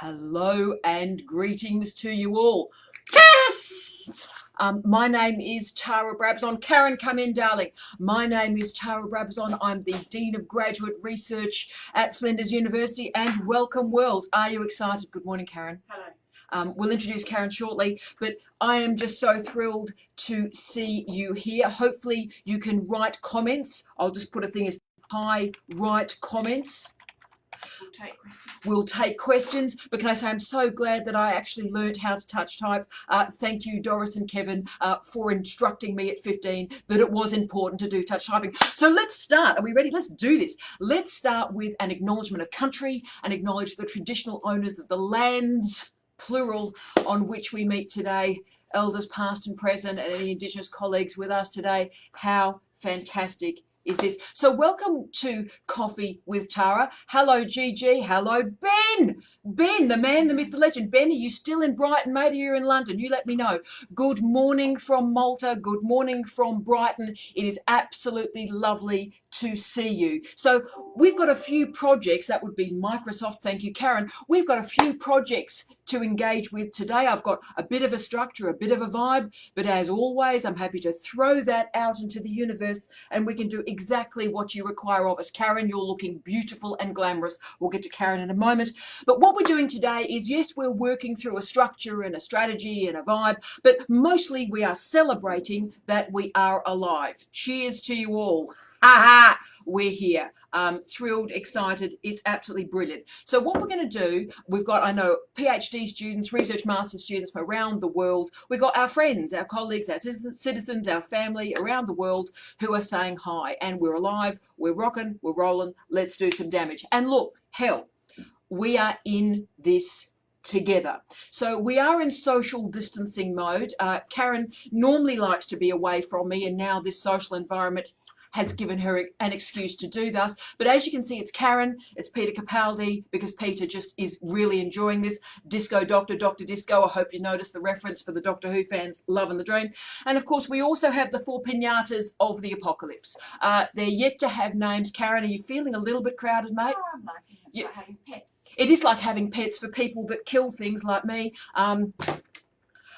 Hello and greetings to you all. My name is Tara Brabazon. Karen, come in, darling. My name is Tara Brabazon. I'm the Dean of Graduate Research at Flinders University, and welcome world. Are you excited? Good morning, Karen. Hello. We'll introduce Karen shortly, but I am just so thrilled to see you here. Hopefully you can write comments. I'll just put a thing as hi, write comments. We'll take questions, but can I say I'm so glad that I actually learnt how to touch type. Thank you, Doris and Kevin, for instructing me at 15 that it was important to do touch typing. So let's start. Are we ready? Let's do this. Let's start with an acknowledgement of country and acknowledge the traditional owners of the lands, plural, on which we meet today. Elders past and present and any Indigenous colleagues with us today. How fantastic is this? So welcome to Coffee with Tara. Hello, Gigi. Hello, Ben. Ben, the man, the myth, the legend. Ben, are you still in Brighton, mate? Are you in London? You let me know. Good morning from Malta. Good morning from Brighton. It is absolutely lovely to see you. So we've got a few projects. That would be Microsoft. Thank you, Karen. We've got a few projects to engage with today. I've got a bit of a structure, a bit of a vibe, but as always, I'm happy to throw that out into the universe and we can do exactly what you require of us. Karen, you're looking beautiful and glamorous. We'll get to Karen in a moment. But what we're doing today is, yes, we're working through a structure and a strategy and a vibe, but mostly we are celebrating that we are alive. Cheers to you all. We're here. Thrilled, excited. It's absolutely brilliant. So what we're going to do, we've got, I know, PhD students, research master students from around the world. We've got our friends, our colleagues, our citizens, our family around the world who are saying hi. And we're alive, we're rocking, we're rolling. Let's do some damage. And look, hell, we are in this together. So we are in social distancing mode. Karen normally likes to be away from me, and now this social environment has given her an excuse to do thus. But as you can see, it's Karen, it's Peter Capaldi, because Peter just is really enjoying this. Disco Doctor, Dr. Disco. I hope you noticed the reference for the Doctor Who fans, loving the dream. And of course, we also have the 4 pinatas of the apocalypse. They're yet to have names. Karen, are you feeling a little bit crowded, mate? Oh, I'm liking it. It's like having pets. It is like having pets for people that kill things like me.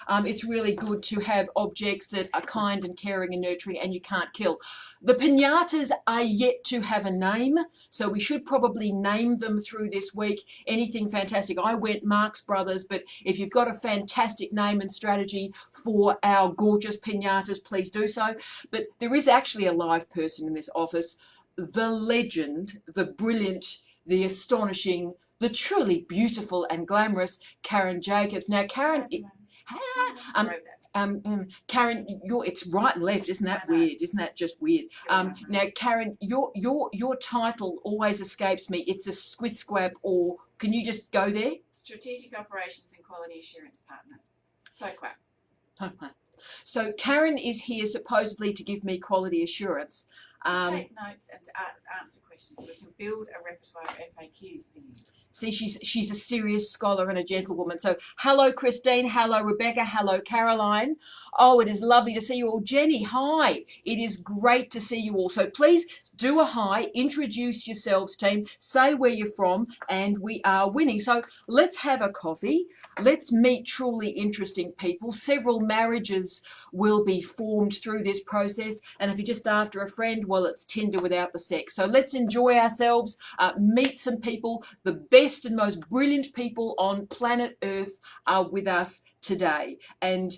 It's really good to have objects that are kind and caring and nurturing and you can't kill. The pinatas are yet to have a name, so we should probably name them through this week. Anything fantastic. I went Marx Brothers, but if you've got a fantastic name and strategy for our gorgeous pinatas, please do so. But there is actually a live person in this office. The legend, the brilliant, the astonishing, the truly beautiful and glamorous Karen Jacobs. Now, Karen... Karen, it's right and left, isn't that weird? Isn't that just weird? Now, Karen, your title always escapes me. It's a squish squab, or can you just go there? Strategic Operations and Quality Assurance Partner. So quack. Okay. So Karen is here supposedly to give me quality assurance. To take notes and to answer questions so we can build a repertoire of FAQs for you. See, she's a serious scholar and a gentlewoman. So hello, Christine. Hello, Rebecca. Hello, Caroline. Oh, it is lovely to see you all. Jenny, hi. It is great to see you all. So please do a hi. Introduce yourselves, team. Say where you're from, and we are winning. So let's have a coffee. Let's meet truly interesting people. Several marriages will be formed through this process. And if you're just after a friend, well, it's Tinder without the sex. So let's enjoy ourselves, meet some people. The best and most brilliant people on planet Earth are with us today. And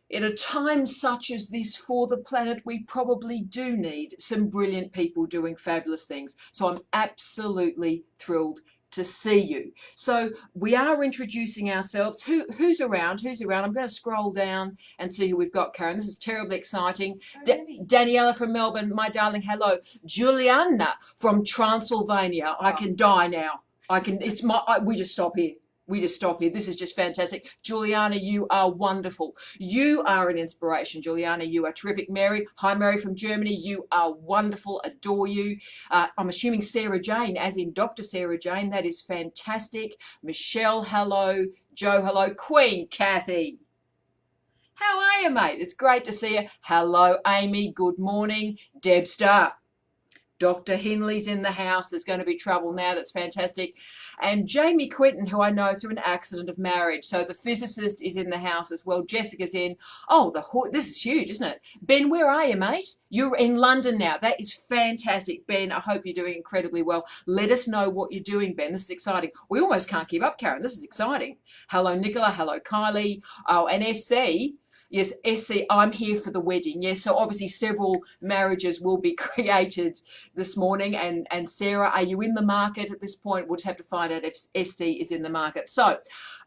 in a time such as this for the planet, we probably do need some brilliant people doing fabulous things. So I'm absolutely thrilled to see you. So we are introducing ourselves. Who's around? Who's around? I'm going to scroll down and see who we've got, Karen. This is terribly exciting. Daniela from Melbourne, my darling, hello. Juliana from Transylvania. I can die now. We just stop here. We just stop here. This is just fantastic. Juliana, you are wonderful. You are an inspiration, Juliana. You are terrific. Mary, hi, Mary from Germany. You are wonderful. Adore you. I'm assuming Sarah Jane, as in Dr. Sarah Jane. That is fantastic. Michelle, hello. Joe, hello. Queen Kathy. How are you, mate? It's great to see you. Hello, Amy. Good morning. Deb Star. Dr. Hinley's in the house. There's going to be trouble now. That's fantastic. And Jamie Quinton, who I know through an accident of marriage. So the physicist is in the house as well. Jessica's in. Oh, this is huge, isn't it? Ben, where are you, mate? You're in London now. That is fantastic. Ben, I hope you're doing incredibly well. Let us know what you're doing, Ben. This is exciting. We almost can't keep up, Karen. This is exciting. Hello, Nicola. Hello, Kylie. Oh, and SC. Yes, SC, I'm here for the wedding. Yes, so obviously several marriages will be created this morning. And Sarah, are you in the market at this point? We'll just have to find out if SC is in the market. So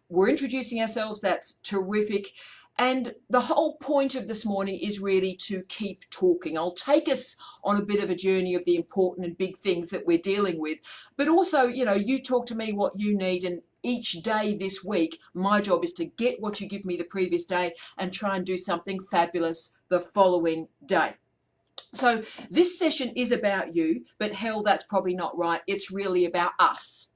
we're introducing ourselves. That's terrific. And the whole point of this morning is really to keep talking. I'll take us on a bit of a journey of the important and big things that we're dealing with. But also, you talk to me what you need, and each day this week, my job is to get what you give me the previous day and try and do something fabulous the following day. So this session is about you, but hell, that's probably not right. It's really about us.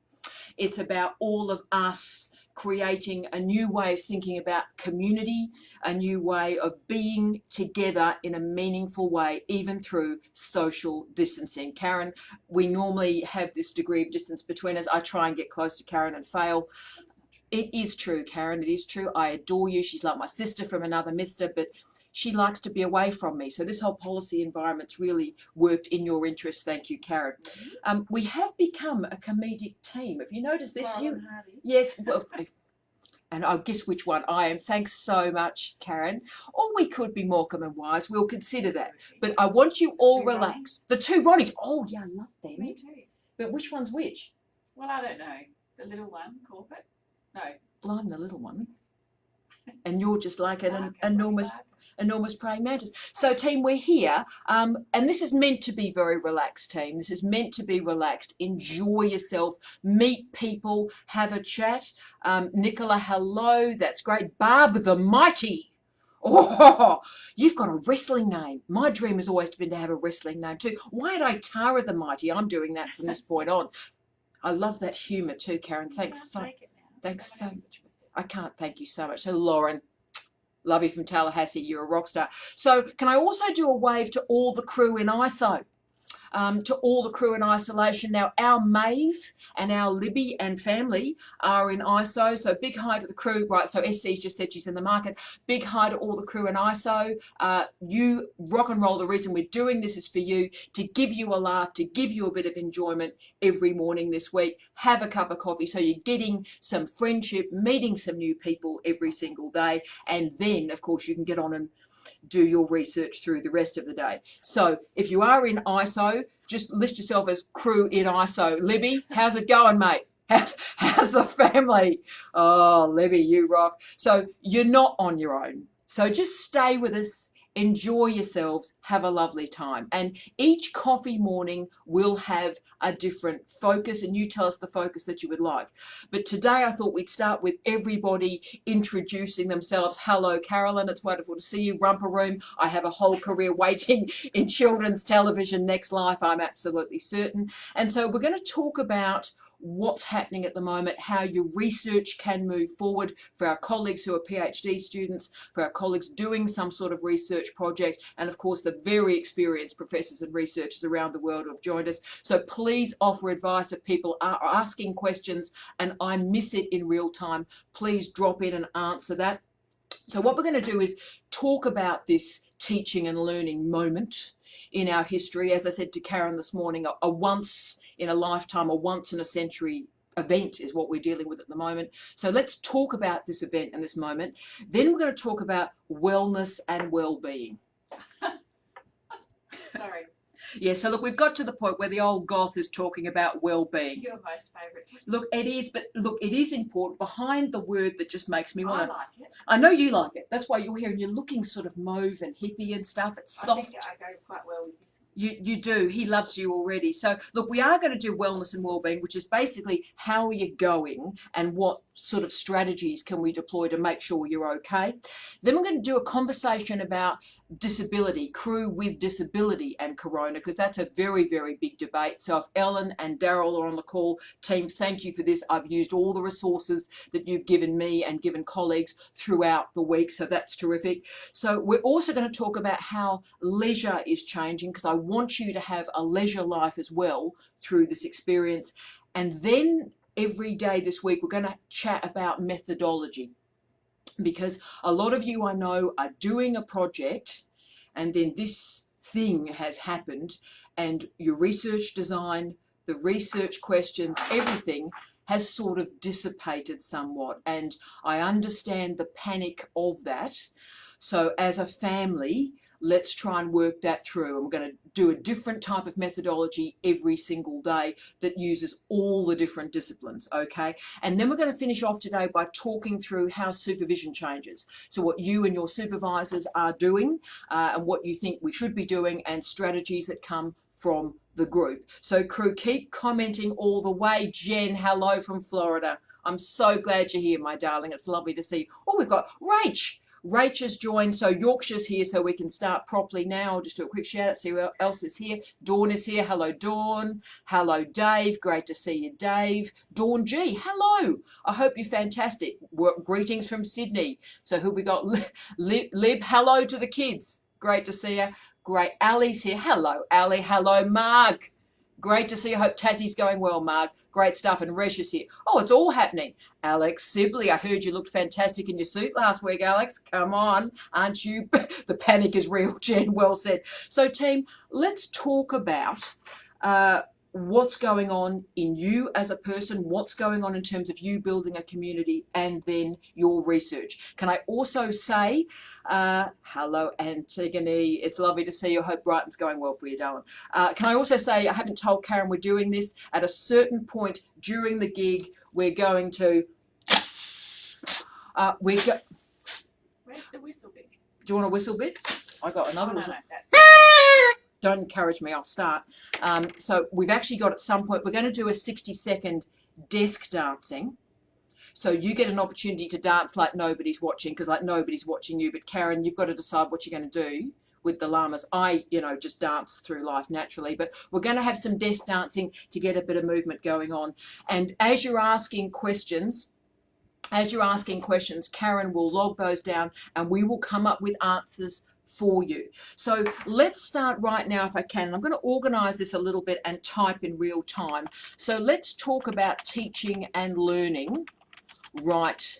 It's about all of us creating a new way of thinking about community, a new way of being together in a meaningful way, even through social distancing. Karen, we normally have this degree of distance between us. I try and get close to Karen and fail. It is true, Karen. It is true. I adore you. She's like my sister from another mister, but she likes to be away from me. So this whole policy environment's really worked in your interest. Thank you, Karen. We have become a comedic team. Have you noticed this? Yes. Well, and I guess which one I am. Thanks so much, Karen. Or we could be Morecambe and Wise. We'll consider that. But I want you all relaxed. The two Ronnies. Oh, yeah, I love them. Me too. But which one's which? Well, I don't know. The little one, corporate? No. Well, I'm the little one. And you're just like an enormous praying mantis. So team, we're here, and this is meant to be very relaxed, team. This is meant to be relaxed. Enjoy yourself, meet people, have a chat. Nicola, hello, that's great. Barb the Mighty. Oh, you've got a wrestling name. My dream has always been to have a wrestling name too. Why ain't I Tara the Mighty? I'm doing that from this point on. I love that humour too, Karen. Thanks so much. I can't thank you so much. So Lauren, love you from Tallahassee. You're a rock star. So can I also do a wave to all the crew in ISO? To all the crew in isolation. Now, our Maeve and our Libby and family are in ISO. So big hi to the crew. Right, so SC's just said she's in the market. Big hi to all the crew in ISO. You rock and roll. The reason we're doing this is for you, to give you a laugh, to give you a bit of enjoyment every morning this week. Have a cup of coffee so you're getting some friendship, meeting some new people every single day. And then, of course, you can get on and do your research through the rest of the day. So if you are in ISO, just list yourself as crew in ISO. Libby, how's it going, mate? How's the family? Oh, Libby, you rock. So you're not on your own. So just stay with us. Enjoy yourselves, have a lovely time. And each coffee morning will have a different focus, and you tell us the focus that you would like. But today I thought we'd start with everybody introducing themselves. Hello, Carolyn, it's wonderful to see you. Rumper Room, I have a whole career waiting in children's television next life, I'm absolutely certain. And so we're going to talk about what's happening at the moment, how your research can move forward for our colleagues who are PhD students, for our colleagues doing some sort of research project, and of course the very experienced professors and researchers around the world who have joined us. So please offer advice if people are asking questions and I miss it in real time. Please drop in and answer that. So what we're going to do is talk about this teaching and learning moment in our history. As I said to Karen this morning, a once in a lifetime, a once in a century event is what we're dealing with at the moment. So let's talk about this event and this moment. Then we're going to talk about wellness and well-being. Sorry. Yeah, so look, we've got to the point where the old goth is talking about well-being. Your most favourite. Look, it is, but look, it is important. Behind the word that just makes me want to... I like it. I know you like it. That's why you're here and you're looking sort of mauve and hippie and stuff. It's soft. I think I go quite well with this. You do. He loves you already. So look, we are going to do wellness and wellbeing, which is basically how are you going and what sort of strategies can we deploy to make sure you're okay. Then we're going to do a conversation about disability, crew with disability and corona, because that's a very, very big debate. So if Ellen and Daryl are on the call, team, thank you for this. I've used all the resources that you've given me and given colleagues throughout the week. So that's terrific. So we're also going to talk about how leisure is changing, because I want you to have a leisure life as well through this experience. And then every day this week, we're going to chat about methodology, because a lot of you I know are doing a project and then this thing has happened and your research design, the research questions, everything has sort of dissipated somewhat. And I understand the panic of that. So as a family, let's try and work that through. And we're going to do a different type of methodology every single day that uses all the different disciplines, okay? And then we're going to finish off today by talking through how supervision changes. So what you and your supervisors are doing and what you think we should be doing, and strategies that come from the group. So crew, keep commenting all the way. Jen, hello from Florida. I'm so glad you're here, my darling. It's lovely to see you. Oh, we've got Rach. Rach has joined, so Yorkshire's here, so we can start properly now. I'll just do a quick shout out, see who else is here. Dawn is here. Hello, Dawn. Hello, Dave. Great to see you, Dave. Dawn G, hello. I hope you're fantastic. Greetings from Sydney. So who we got? Lib, hello to the kids. Great to see you. Great. Ali's here. Hello, Ali. Hello, Marg. Great to see you. Hope Tassie's going well, Marg. Great stuff. And Resh is here. Oh, it's all happening. Alex Sibley, I heard you looked fantastic in your suit last week, Alex. Come on, aren't you? The panic is real, Jen. Well said. So, team, let's talk about what's going on in you as a person, what's going on in terms of you building a community, and then your research. Can I also say, hello, Antigone, it's lovely to see you. I hope Brighton's going well for you, darling. Can I also say, I haven't told Karen we're doing this. At a certain point during the gig, we're going to, Where's the whistle bit? Do you want a whistle bit? I got another whistle. No, that's Don't encourage me, I'll start. So we've actually got at some point, we're going to do a 60-second desk dancing. So you get an opportunity to dance like nobody's watching, because like nobody's watching you. But Karen, you've got to decide what you're going to do with the llamas. I, just dance through life naturally, but we're going to have some desk dancing to get a bit of movement going on. And as you're asking questions, Karen will log those down and we will come up with answers for you. So let's start right now if I can. I'm going to organize this a little bit and type in real time. So let's talk about teaching and learning right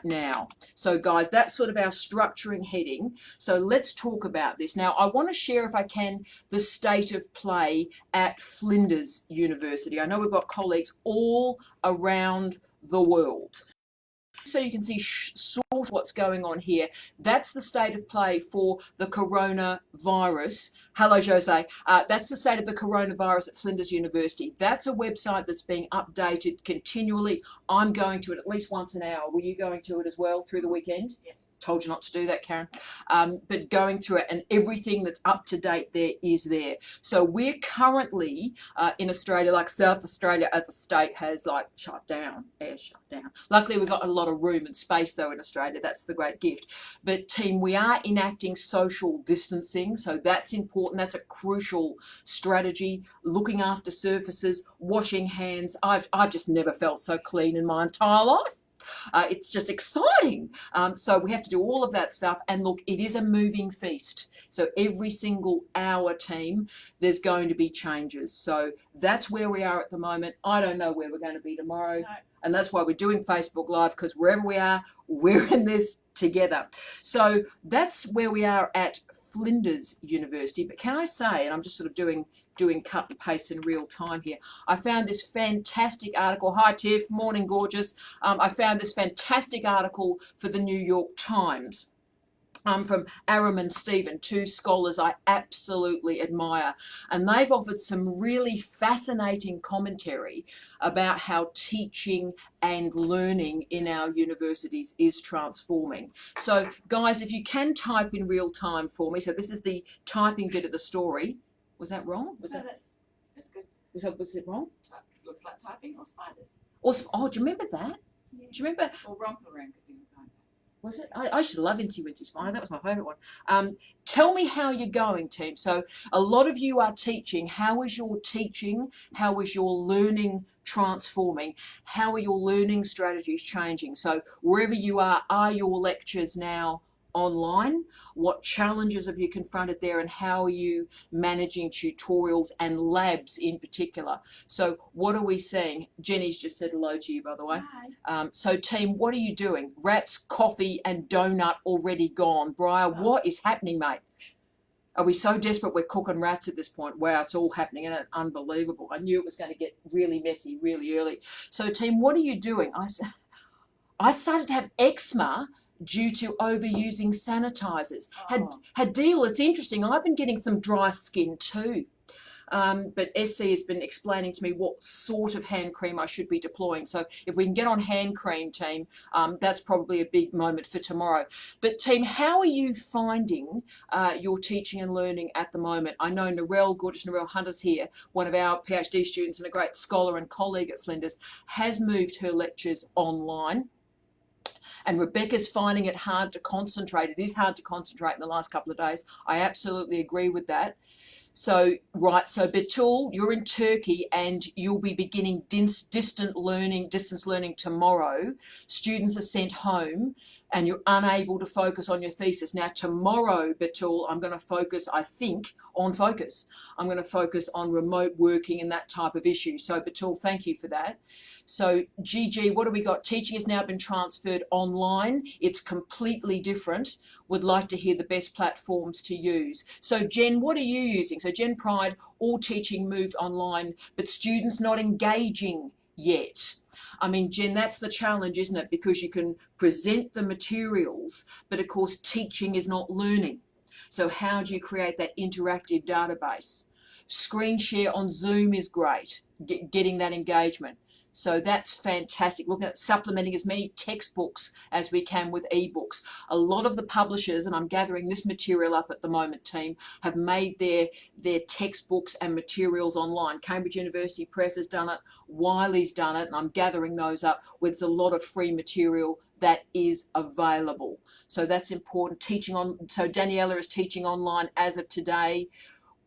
now. So guys, that's sort of our structuring heading. So let's talk about this. Now I want to share, if I can, the state of play at Flinders University. I know we've got colleagues all around the world. So you can see sort of what's going on here. That's the state of play for the coronavirus. Hello, Jose. That's the state of the coronavirus at Flinders University. That's a website that's being updated continually. I'm going to it at least once an hour. Were you going to it as well through the weekend? Yes. Told you not to do that, Karen. But going through it, and everything that's up to date there is there. So we're currently in Australia, like South Australia as a state has shut down. Luckily we've got a lot of room and space though in Australia. That's the great gift. But team, we are enacting social distancing. So that's important. That's a crucial strategy. Looking after surfaces, washing hands. I've just never felt so clean in my entire life. It's just exciting. So we have to do all of that stuff. And look, it is a moving feast. So every single hour, team, there's going to be changes. So that's where we are at the moment. I don't know where we're going to be tomorrow. No. And that's why we're doing Facebook Live, because wherever we are, we're in this together. So that's where we are at Flinders University. But can I say, and I'm just sort of doing cut and paste in real time here, I found this fantastic article. Hi Tiff, morning gorgeous. I found this fantastic article for the New York Times. From Aram and Stephen, two scholars I absolutely admire. And they've offered some really fascinating commentary about how teaching and learning in our universities is transforming. So guys, if you can type in real time for me. So this is the typing bit of the story. Was that wrong? No, that's good. Was it wrong? Looks like typing or spiders. Oh, do you remember that? Yeah. Do you remember? Or romper around because you were going back. Was it? I used to love Incy Wincy Spider. That was my favourite one. Tell me how you're going, team. So a lot of you are teaching. How is your teaching? How is your learning transforming? How are your learning strategies changing? So wherever you are your lectures now online? What challenges have you confronted there, and how are you managing tutorials and labs in particular? So what are we seeing? Jenny's just said hello to you, by the way. Hi. So team, what are you doing? Rats, coffee and donut already gone. Briar, what is happening, mate? Are we so desperate we're cooking rats at this point? Wow, it's all happening, and it's unbelievable. I knew it was going to get really messy really early. So team, what are you doing? I started to have eczema due to overusing sanitizers. Hadil, it's interesting. I've been getting some dry skin too. But SC has been explaining to me what sort of hand cream I should be deploying. So if we can get on hand cream, team, that's probably a big moment for tomorrow. But team, how are you finding your teaching and learning at the moment? I know gorgeous Narelle Hunter's here, one of our PhD students and a great scholar and colleague at Flinders, has moved her lectures online. And Rebecca's finding it hard to concentrate. It is hard to concentrate in the last couple of days. I absolutely agree with that. So, right, so Betul, you're in Turkey and you'll be beginning distance learning tomorrow. Students are sent home and you're unable to focus on your thesis. Now, tomorrow, Betul, I'm going to focus, I think, on focus. I'm going to focus on remote working and that type of issue. So, Betul, thank you for that. So, Gigi, what do we got? Teaching has now been transferred online. It's completely different. Would like to hear the best platforms to use. So, Jen, what are you using? So, Jen Pride, all teaching moved online, but students not engaging yet. I mean, Jen, that's the challenge, isn't it? Because you can present the materials, but of course, teaching is not learning. So how do you create that interactive database? Screen share on Zoom is great, getting that engagement. So that's fantastic. Looking at supplementing as many textbooks as we can with ebooks. A lot of the publishers, and I'm gathering this material up at the moment, team, have made their textbooks and materials online. Cambridge University Press has done it, Wiley's done it, and I'm gathering those up with a lot of free material that is available. So that's important. So Daniela is teaching online as of today.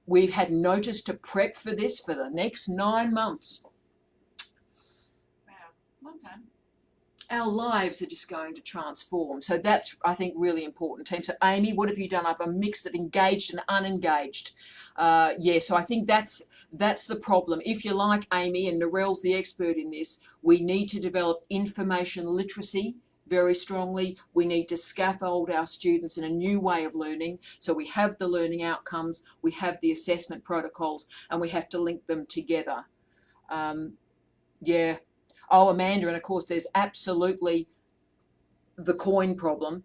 We've had notice to prep for this for the next 9 months. Long time. Our lives are just going to transform. So that's, I think, really important, team. So Amy, what have you done? I've a mix of engaged and unengaged. So I think that's the problem. If you like, Amy, and Narelle's the expert in this, we need to develop information literacy very strongly. We need to scaffold our students in a new way of learning. So we have the learning outcomes, we have the assessment protocols, and we have to link them together. Oh, Amanda, and of course there's absolutely the coin problem.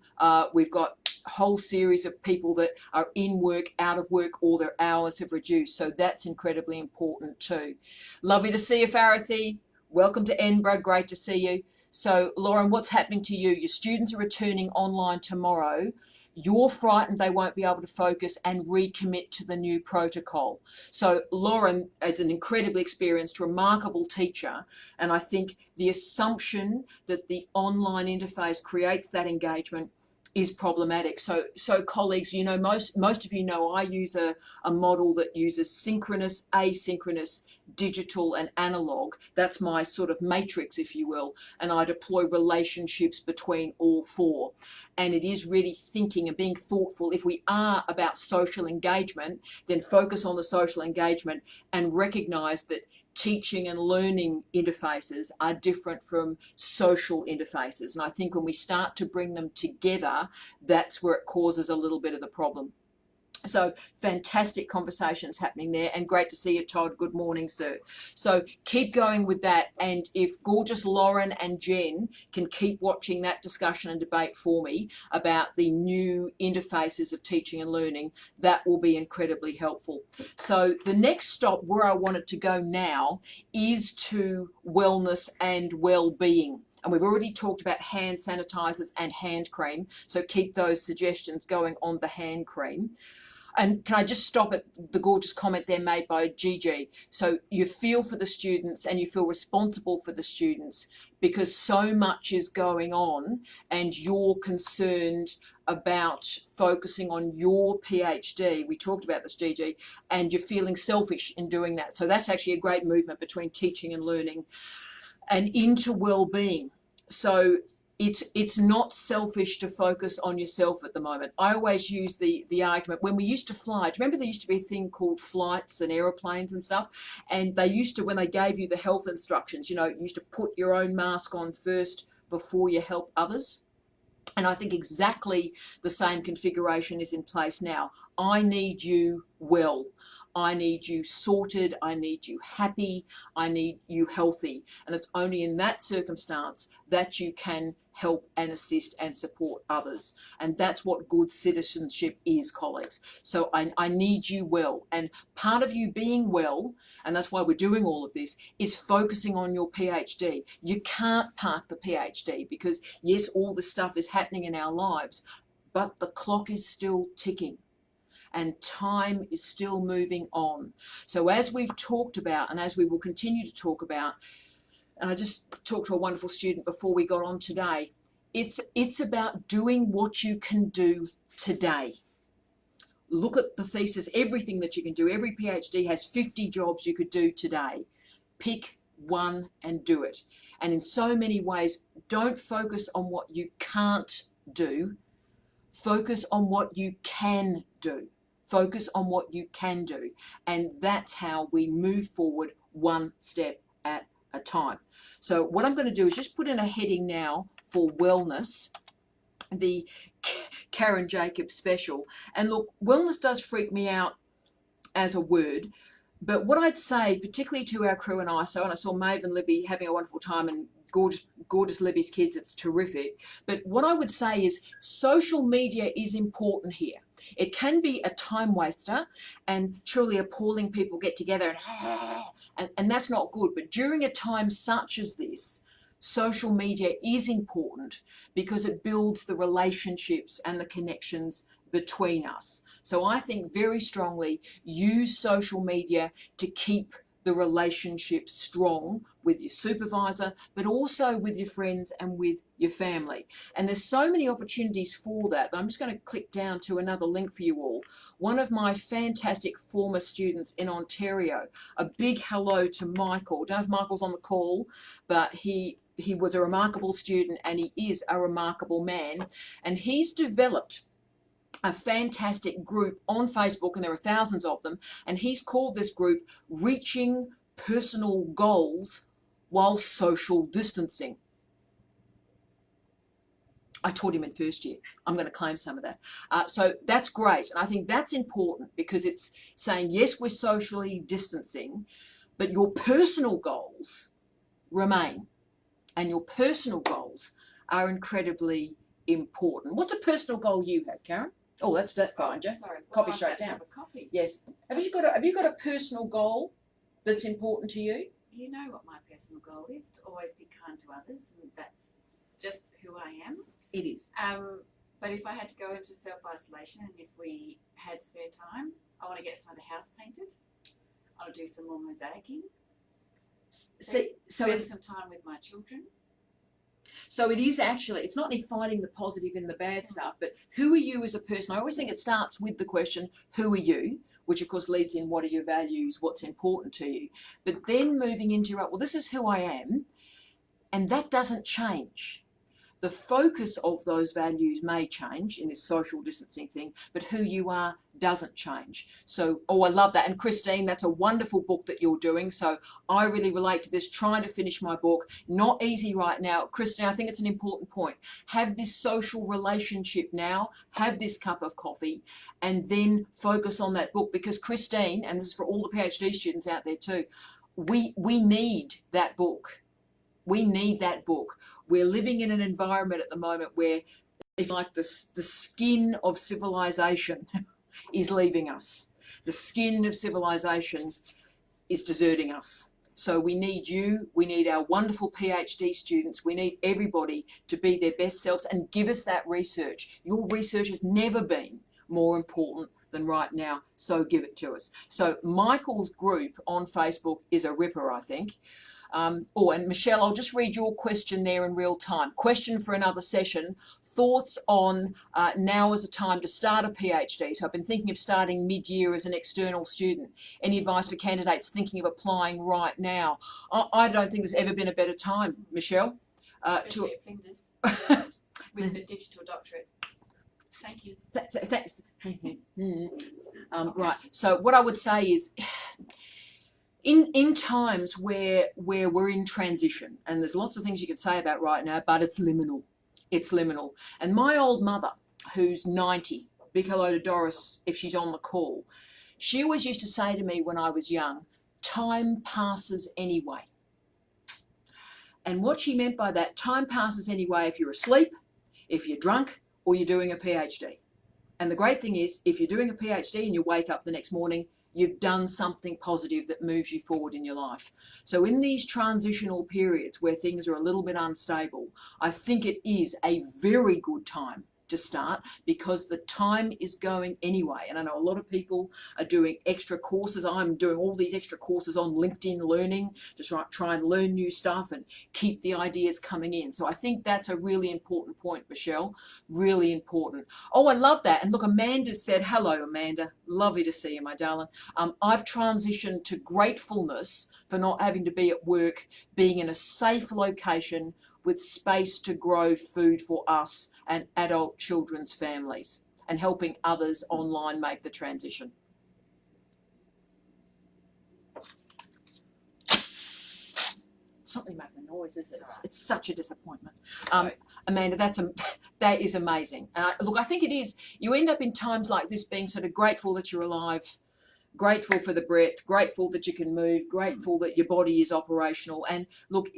We've got a whole series of people that are in work, out of work, or their hours have reduced. So that's incredibly important too. Lovely to see you, Pharisee. Welcome to Edinburgh. Great to see you. So, Lauren, what's happening to you? Your students are returning online tomorrow. You're frightened they won't be able to focus and recommit to the new protocol. So Lauren is an incredibly experienced, remarkable teacher, and I think the assumption that the online interface creates that engagement is problematic. So colleagues, you know, most of you know I use a model that uses synchronous, asynchronous, digital and analog. That's my sort of matrix, if you will, and I deploy relationships between all four. And it is really thinking and being thoughtful. If we are about social engagement, then focus on the social engagement and recognize that teaching and learning interfaces are different from social interfaces. And I think when we start to bring them together, that's where it causes a little bit of the problem. So fantastic conversations happening there, and great to see you, Todd. Good morning, sir. So keep going with that, and if gorgeous Lauren and Jen can keep watching that discussion and debate for me about the new interfaces of teaching and learning, that will be incredibly helpful. So the next stop where I wanted to go now is to wellness and well-being. And we've already talked about hand sanitizers and hand cream, so keep those suggestions going on the hand cream. And can I just stop at the gorgeous comment there made by Gigi? So you feel for the students and you feel responsible for the students because so much is going on and you're concerned about focusing on your PhD. We talked about this, Gigi, and you're feeling selfish in doing that. So that's actually a great movement between teaching and learning and into well-being. So it's not selfish to focus on yourself at the moment. I always use the argument when we used to fly. Do you remember there used to be a thing called flights and aeroplanes and stuff? And they used to, when they gave you the health instructions, you used to put your own mask on first before you help others. And I think exactly the same configuration is in place now. I need you well. I need you sorted. I need you happy. I need you healthy. And it's only in that circumstance that you can help and assist and support others. And that's what good citizenship is, colleagues. So I need you well. And part of you being well, and that's why we're doing all of this, is focusing on your PhD. You can't park the PhD because, yes, all this stuff is happening in our lives, but the clock is still ticking and time is still moving on. So as we've talked about, and as we will continue to talk about, and I just talked to a wonderful student before we got on today, it's about doing what you can do today. Look at the thesis, everything that you can do. Every PhD has 50 jobs you could do today. Pick one and do it. And in so many ways, don't focus on what you can't do. Focus on what you can do. Focus on what you can do. And that's how we move forward one step at a time. So what I'm going to do is just put in a heading now for wellness, the Karen Jacobs special. And look, wellness does freak me out as a word, but what I'd say, particularly to our crew and I saw Maeve and Libby having a wonderful time, and gorgeous Libby's kids, it's terrific. But what I would say is social media is important here. It can be a time waster and truly appalling. People get together and that's not good. But during a time such as this, social media is important because it builds the relationships and the connections between us. So I think very strongly use social media to keep the relationship strong with your supervisor, but also with your friends and with your family. And there's so many opportunities for that. I'm just going to click down to another link for you all. One of my fantastic former students in Ontario, a big hello to Michael. Don't know if Michael's on the call, but he was a remarkable student and he is a remarkable man. And he's developed a fantastic group on Facebook, and there are thousands of them, and he's called this group Reaching Personal Goals While Social Distancing. I taught him in first year. I'm going to claim some of that. So that's great, and I think that's important because it's saying, yes, we're socially distancing, but your personal goals remain, and your personal goals are incredibly important. What's a personal goal you have, Karen? Oh, that's fine, Jack. Sorry, Coffee straight down. Coffee. Yes. Have you got a personal goal that's important to you? You know what my personal goal is, to always be kind to others, and that's just who I am. It is. But if I had to go into self-isolation and if we had spare time, I want to get some of the house painted. I want to do some more mosaicing. Spend some time with my children. So it is actually, it's not only finding the positive in the bad stuff, but who are you as a person? I always think it starts with the question, who are you? Which of course leads in what are your values, what's important to you. But then moving into, well, this is who I am, and that doesn't change. The focus of those values may change in this social distancing thing, but who you are doesn't change. So, I love that. And Christine, that's a wonderful book that you're doing. So I really relate to this, trying to finish my book. Not easy right now. Christine, I think it's an important point. Have this social relationship now, have this cup of coffee, and then focus on that book. Because Christine, and this is for all the PhD students out there too, we need that book. We need that book. We're living in an environment at the moment where, if like the skin of civilization is leaving us. The skin of civilization is deserting us. So we need you, we need our wonderful PhD students, we need everybody to be their best selves and give us that research. Your research has never been more important than right now, so give it to us. So Michael's group on Facebook is a ripper, I think. And Michelle, I'll just read your question there in real time. Question for another session. Thoughts on now as a time to start a PhD. So I've been thinking of starting mid-year as an external student. Any advice for candidates thinking of applying right now? I don't think there's ever been a better time, Michelle. Especially at Flinders. with the digital doctorate. Thank you. Thanks. Right. So what I would say is, in times where we're in transition, and there's lots of things you could say about right now, but it's liminal. It's liminal. And my old mother, who's 90, big hello to Doris if she's on the call, she always used to say to me when I was young, time passes anyway. And what she meant by that, time passes anyway if you're asleep, if you're drunk, or you're doing a PhD. And the great thing is, if you're doing a PhD and you wake up the next morning, you've done something positive that moves you forward in your life. So in these transitional periods where things are a little bit unstable, I think it is a very good time to start, because the time is going anyway. And I know a lot of people are doing extra courses. I'm doing all these extra courses on LinkedIn Learning to try and learn new stuff and keep the ideas coming in. So I think that's a really important point, Michelle, really important. Oh, I love that. And look, Amanda said, hello, Amanda. Lovely to see you, my darling. I've transitioned to gratefulness for not having to be at work, being in a safe location with space to grow food for us and adult children's families, and helping others online make the transition. Something making noise, is it? It's such a disappointment. Amanda, that is amazing. Look, I think it is. You end up in times like this being sort of grateful that you're alive, grateful for the breath, grateful that you can move, grateful that your body is operational. And look,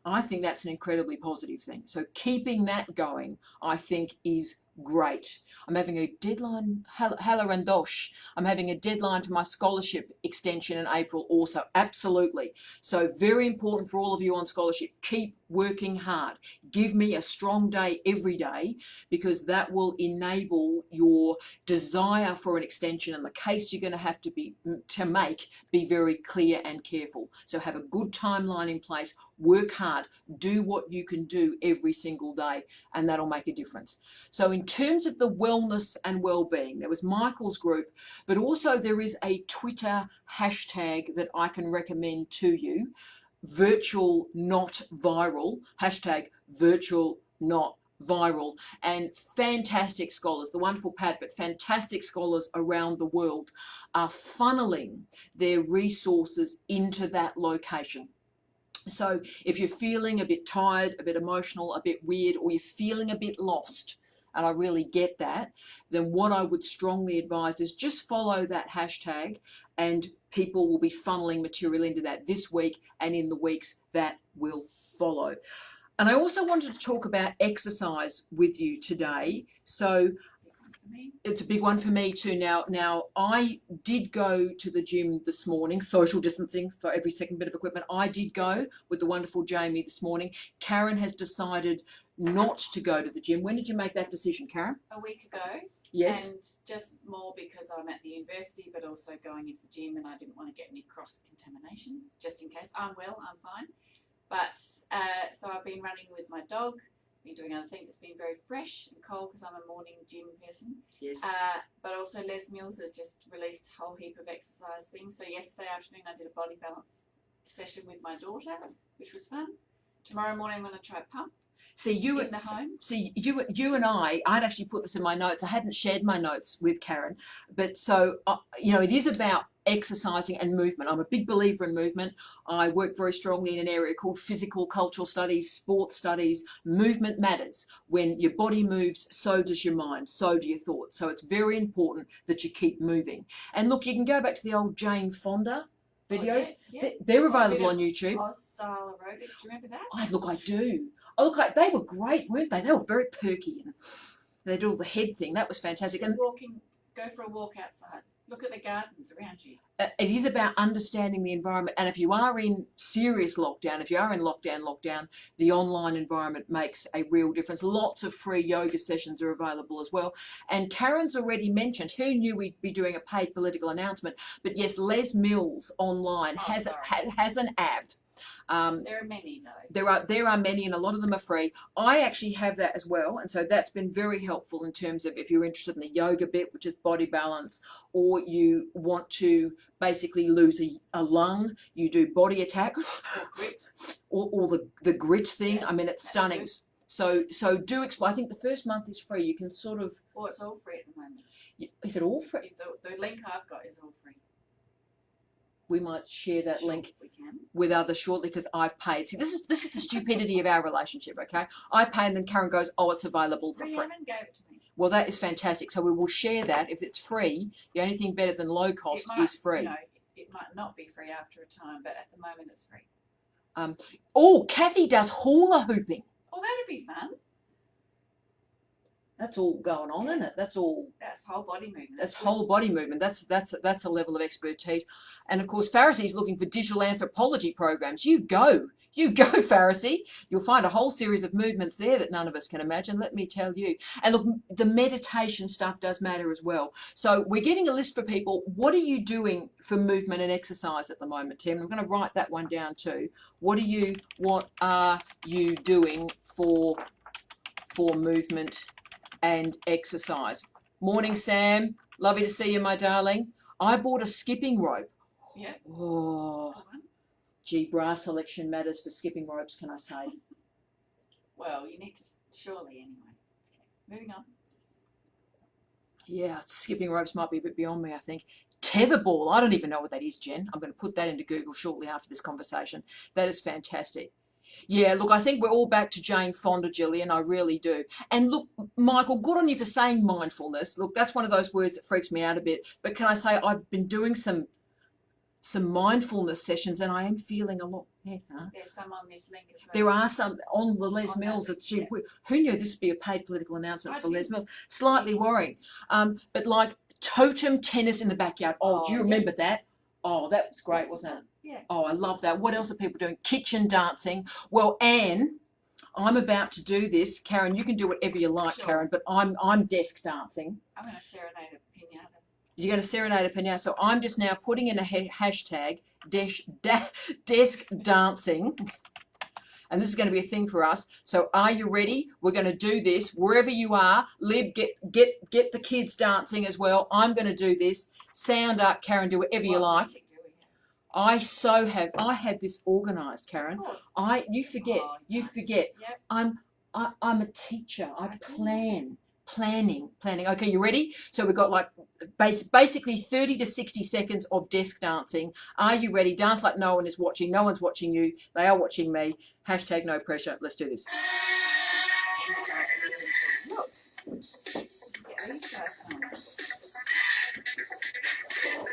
I think that's an incredibly positive thing. So keeping that going, I think, is great. I'm having a deadline, Hala Randosh, I'm having a deadline for my scholarship extension in April also. Absolutely. So very important for all of you on scholarship. Keep working hard. Give me a strong day every day, because that will enable your desire for an extension and the case you're going to have to make be very clear and careful. So have a good timeline in place, work hard, do what you can do every single day, and that'll make a difference. So in terms of the wellness and well-being, there was Michael's group, but also there is a Twitter hashtag that I can recommend to you, virtual not viral, hashtag virtual not viral, and fantastic scholars, the wonderful Pat, but fantastic scholars around the world are funneling their resources into that location. So if you're feeling a bit tired, a bit emotional, a bit weird, or you're feeling a bit lost, and I really get that, then what I would strongly advise is just follow that hashtag, and people will be funneling material into that this week and in the weeks that will follow. And I also wanted to talk about exercise with you today. So it's a big one for me too. Now I did go to the gym this morning, social distancing, so every second bit of equipment. I did go with the wonderful Jamie this morning. Karen has decided not to go to the gym. When did you make that decision, Karen? A week ago. Yes. And just more because I'm at the university, but also going into the gym, and I didn't want to get any cross-contamination, just in case. I'm well, I'm fine. But so I've been running with my dog, been doing other things. It's been very fresh and cold because I'm a morning gym person. Yes. But also Les Mills has just released a whole heap of exercise things. So yesterday afternoon I did a body balance session with my daughter, which was fun. Tomorrow morning I'm going to try pump. See you in the home. See you and I'd actually put this in my notes. I hadn't shared my notes with Karen, but so it is about exercising and movement. I'm a big believer in movement. I work very strongly in an area called physical cultural studies, sports studies. Movement matters. When your body moves, so does your mind, so do your thoughts. So it's very important that you keep moving. And look, you can go back to the old Jane Fonda videos. Oh, yeah. They're available on YouTube. Oz-style aerobics, do you remember that? I do. Oh, look, they were great, weren't they? They were very perky, and they did all the head thing. That was fantastic. Just go for a walk outside. Look at the gardens around you. It is about understanding the environment. And if you are in serious lockdown, if you are in lockdown, the online environment makes a real difference. Lots of free yoga sessions are available as well. And Karen's already mentioned, who knew we'd be doing a paid political announcement? But yes, Les Mills online has an app. There are many though. There are many, and a lot of them are free. I actually have that as well, and so that's been very helpful in terms of if you're interested in the yoga bit, which is body balance, or you want to basically lose a lung, you do body attack, Or grit, or the grit thing. Yeah, I mean, it's stunning. good. So do explore. I think the first month is free. You can sort of. Or it's all free at the moment. Is it all free? The link I've got is all free. We might share that Sure, link we can. with others shortly because I've paid. See, this is the stupidity of our relationship. Okay, I pay and then Karen goes, "Oh, it's available for free." Rhiannon gave it to me. Well, that is fantastic. So we will share that. If it's free, the only thing better than low cost is free. You know, it might not be free after a time, but at the moment it's free. Oh, Kathy does hula hooping. Oh, that'd be fun. That's all going on, isn't it? That's all. That's whole body movement. That's whole body movement. That's a level of expertise. And of course, Pharisee's looking for digital anthropology programs. You go, Pharisee. You'll find a whole series of movements there that none of us can imagine. Let me tell you. And look, the meditation stuff does matter as well. So we're getting a list for people. What are you doing for movement and exercise at the moment, Tim? I'm going to write that one down too. What are you doing for movement and exercise? Morning, Sam. Lovely to see you, my darling. I bought a skipping rope. Yeah. Oh, gee, bra selection matters for skipping ropes, can I say? Well, you need to surely anyway. Okay. Moving on. Yeah, skipping ropes might be a bit beyond me, I think. Tetherball. I don't even know what that is, Jen. I'm going to put that into Google shortly after this conversation. That is fantastic. Yeah, look, I think we're all back to Jane Fonda, Gillian. I really do. And look, Michael, good on you for saying mindfulness. Look, that's one of those words that freaks me out a bit. But can I say I've been doing some mindfulness sessions and I am feeling a lot better. There's some on this link as well. There are some on the Les Mills. Yeah. Who knew this would be a paid political announcement for Les Mills? Slightly worrying. But like totem tennis in the backyard. Oh, do you remember that? Oh, that was great, wasn't it? Yeah. Oh, I love that. What else are people doing? Kitchen dancing. Well, Anne, I'm about to do this. Karen, you can do whatever you like, Sure. Karen, but I'm desk dancing. I'm going to serenade a pinata. You're going to serenade a pinata. So I'm just now putting in a hashtag, desk dancing. And this is going to be a thing for us. So are you ready? We're going to do this wherever you are. Lib, get the kids dancing as well. I'm going to do this. Sound up, Karen, do whatever you like. I have this organised, Karen. You forget. Oh, You nice. forget. Yep. I'm a teacher. I planning. Okay, you ready? So we've got like basically 30 to 60 seconds of desk dancing. Are you ready? Dance like no one is watching. No one's watching you. They are watching me. Hashtag no pressure. Let's do this.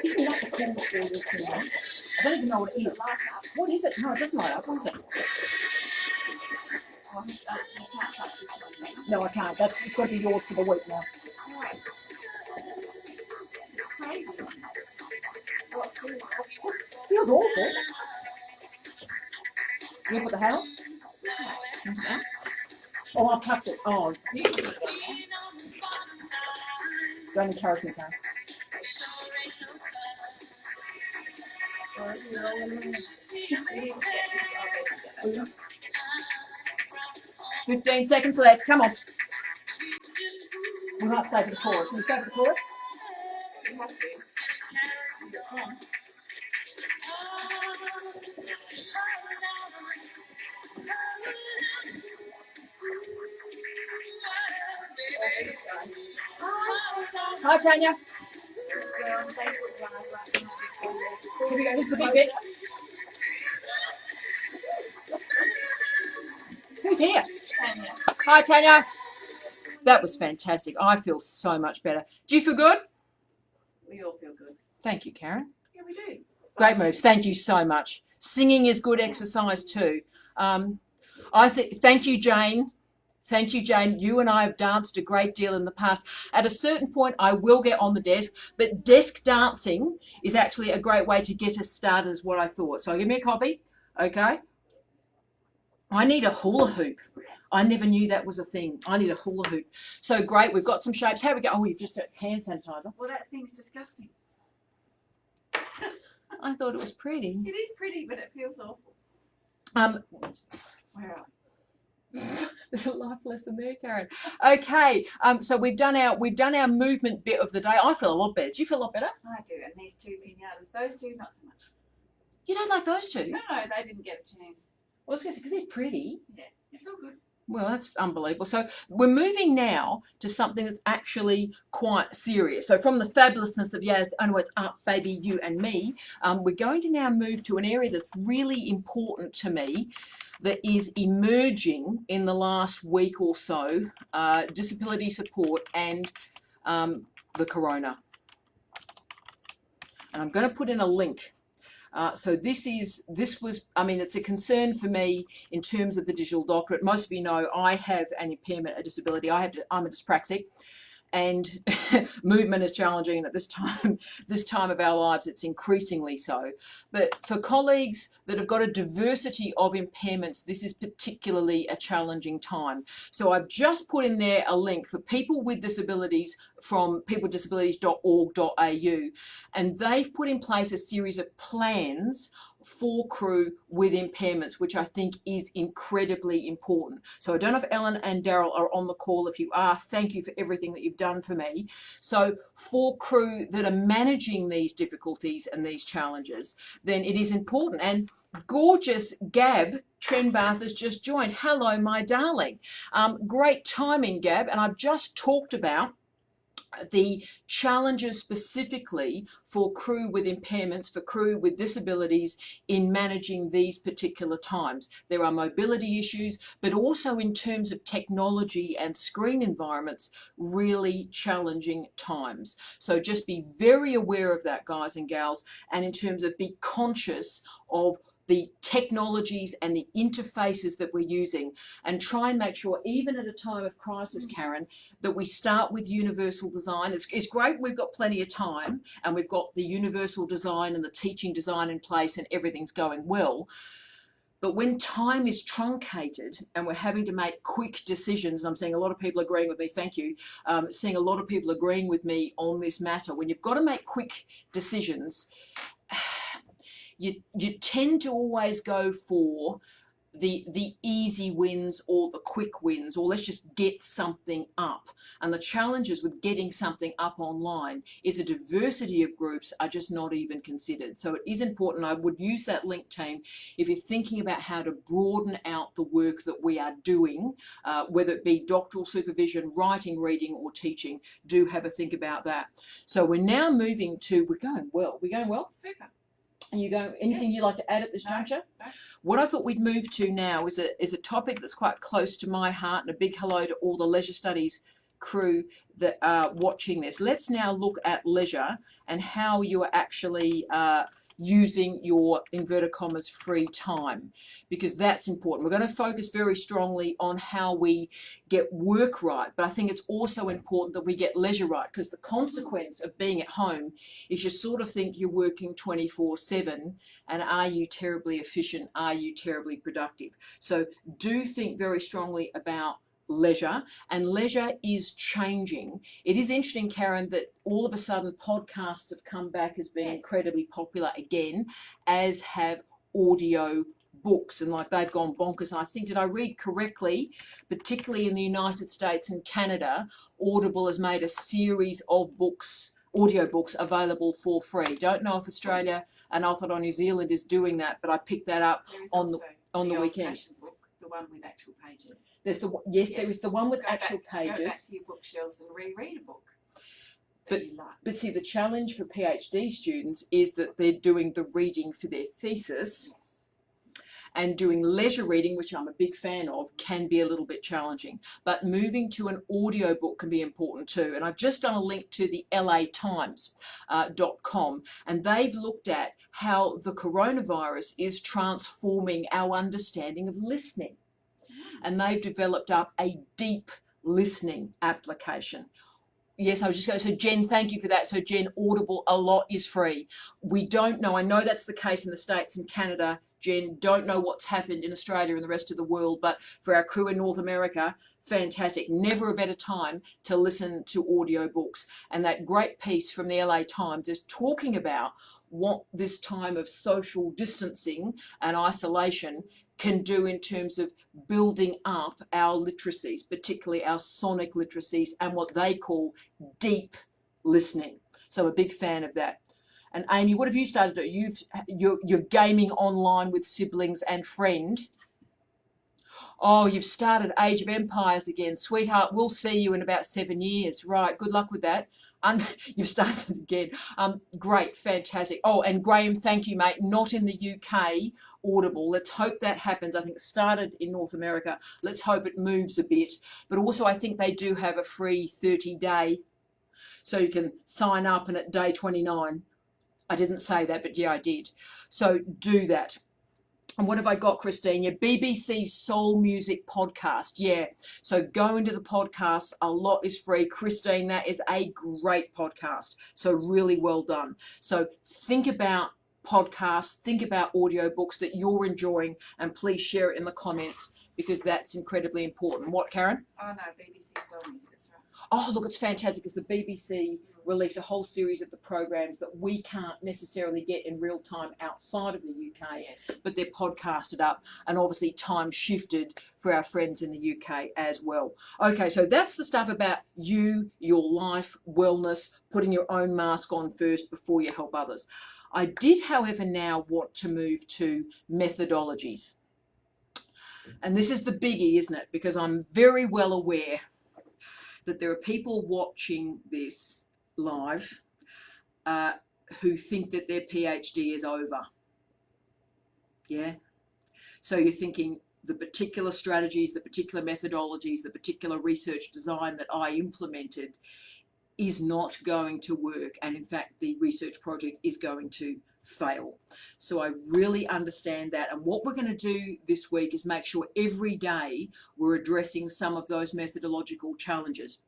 Isn't that the cool thing? I don't even know what it is. What is it? No, it doesn't light up. What is it? No, I can't. It's got to be yours for the week now. Feels awful. You put the house? Okay. Oh, I've tucked it. Oh, don't encourage me, Karen. 15 seconds left. Come on. We might stay for the chorus. Can we stay for the chorus? Hi, Tanya. Here we go. Here's the big bit. Who's here? Tanya. Hi, Tanya. That was fantastic. I feel so much better. Do you feel good? We all feel good. Thank you, Karen. Yeah, we do. Great moves. Thank you so much. Singing is good exercise too. Thank you, Jane. Thank you, Jane. You and I have danced a great deal in the past. At a certain point, I will get on the desk, but desk dancing is actually a great way to get us started, is what I thought. So give me a copy, okay? I need a hula hoop. I never knew that was a thing. I need a hula hoop. So great, we've got some shapes. How we go? Oh, you've just got hand sanitizer. Well, that thing's disgusting. I thought it was pretty. It is pretty, but it feels awful. Where are we? There's a life lesson there, Karen. Okay, so we've done our movement bit of the day. I feel a lot better. Do you feel a lot better? I do, and these two pinatas, those two, not so much. You don't like those two? No, they didn't get a chance. I was going to say, because they're pretty. Yeah, it's all good. Well, that's unbelievable. So we're moving now to something that's actually quite serious. So from the fabulousness of, yeah, I know it's up, baby, you and me, we're going to now move to an area that's really important to me, that is emerging in the last week or so, disability support and the corona. And I'm going to put in a link. So this was, I mean, it's a concern for me in terms of the digital doctorate. Most of you know I have an impairment, a disability. I'm a dyspraxic, and movement is challenging, and at this time of our lives it's increasingly so. But for colleagues that have got a diversity of impairments, this is particularly a challenging time. So I've just put in there a link for people with disabilities from peopledisabilities.org.au, and they've put in place a series of plans for crew with impairments, which I think is incredibly important. So I don't know if Ellen and Daryl are on the call. If you are, thank you for everything that you've done for me. So for crew that are managing these difficulties and these challenges, then it is important. And gorgeous Gab Trenbarth has just joined. Hello, my darling. Great timing, Gab. And I've just talked about the challenges specifically for crew with impairments, for crew with disabilities in managing these particular times. There are mobility issues, but also in terms of technology and screen environments, really challenging times. So just be very aware of that, guys and gals, and in terms of be conscious of the technologies and the interfaces that we're using, and try and make sure, even at a time of crisis, Karen, that we start with universal design. It's great we've got plenty of time and we've got the universal design and the teaching design in place and everything's going well. But when time is truncated and we're having to make quick decisions, I'm seeing a lot of people agreeing with me, thank you, seeing a lot of people agreeing with me on this matter. When you've got to make quick decisions, you tend to always go for the easy wins or the quick wins, or let's just get something up. And the challenges with getting something up online is a diversity of groups are just not even considered. So it is important. I would use that link, team, if you're thinking about how to broaden out the work that we are doing, whether it be doctoral supervision, writing, reading, or teaching. Do have a think about that. So we're now moving to, we're going well. Super. And you go, anything you'd like to add at this juncture? No. What I thought we'd move to now is a topic that's quite close to my heart, and a big hello to all the leisure studies crew that are watching this. Let's now look at leisure and how you are actually using your inverted commas free time, because that's important. We're going to focus very strongly on how we get work right, but I think it's also important that we get leisure right, because the consequence of being at home is you sort of think you're working 24/7, and are you terribly efficient? Are you terribly productive? So do think very strongly about leisure, and leisure is changing. It is interesting, Karen, that all of a sudden podcasts have come back as being incredibly popular again, as have audio books, and like they've gone bonkers. And I think, did I read correctly, particularly in the United States and Canada, Audible has made a series of books, audio books, available for free. Don't know if Australia and Aotearoa New Zealand is doing that, but I picked that up on the weekend. Book, the one with actual pages. There's there is the one with actual pages. Go back to your bookshelves and reread a book. But see, the challenge for PhD students is that they're doing the reading for their thesis, and doing leisure reading, which I'm a big fan of, can be a little bit challenging. But moving to an audio book can be important too. And I've just done a link to the latimes.com, and they've looked at how the coronavirus is transforming our understanding of listening. And they've developed up a deep listening application. Yes, I was just going to, so Jen, thank you for that. So Jen, Audible, a lot is free. We don't know, I know that's the case in the States and Canada, Jen, don't know what's happened in Australia and the rest of the world, but for our crew in North America, fantastic. Never a better time to listen to audio books. And that great piece from the LA Times is talking about what this time of social distancing and isolation can do in terms of building up our literacies, particularly our sonic literacies and what they call deep listening. So I'm a big fan of that. And Amy, what have you started to do? You're gaming online with siblings and friend. Oh, you've started Age of Empires again. Sweetheart, we'll see you in about 7 years. Right, good luck with that. You've started again. Great, fantastic. Oh, and Graham, thank you, mate. Not in the UK, Audible. Let's hope that happens. I think it started in North America. Let's hope it moves a bit. But also, I think they do have a free 30-day, so you can sign up and at day 29. I didn't say that, but yeah, I did. So do that. And what have I got, Christine? Your BBC Soul Music podcast. Yeah. So go into the podcast. A lot is free. Christine, that is a great podcast. So really well done. So think about podcasts, think about audiobooks that you're enjoying, and please share it in the comments because that's incredibly important. What, Karen? Oh no, BBC Soul Music, that's right. Oh, look, it's fantastic because the BBC release a whole series of the programs that we can't necessarily get in real time outside of the UK, Yes. but they're podcasted up and obviously time shifted for our friends in the UK as well. Okay, so that's the stuff about you, your life, wellness, putting your own mask on first before you help others. I did, however, now want to move to methodologies. And this is the biggie, isn't it? Because I'm very well aware that there are people watching this live who think that their PhD is over. Yeah. So you're thinking the particular strategies, the particular methodologies, the particular research design that I implemented is not going to work. And in fact, the research project is going to fail. So I really understand that. And what we're going to do this week is make sure every day we're addressing some of those methodological challenges.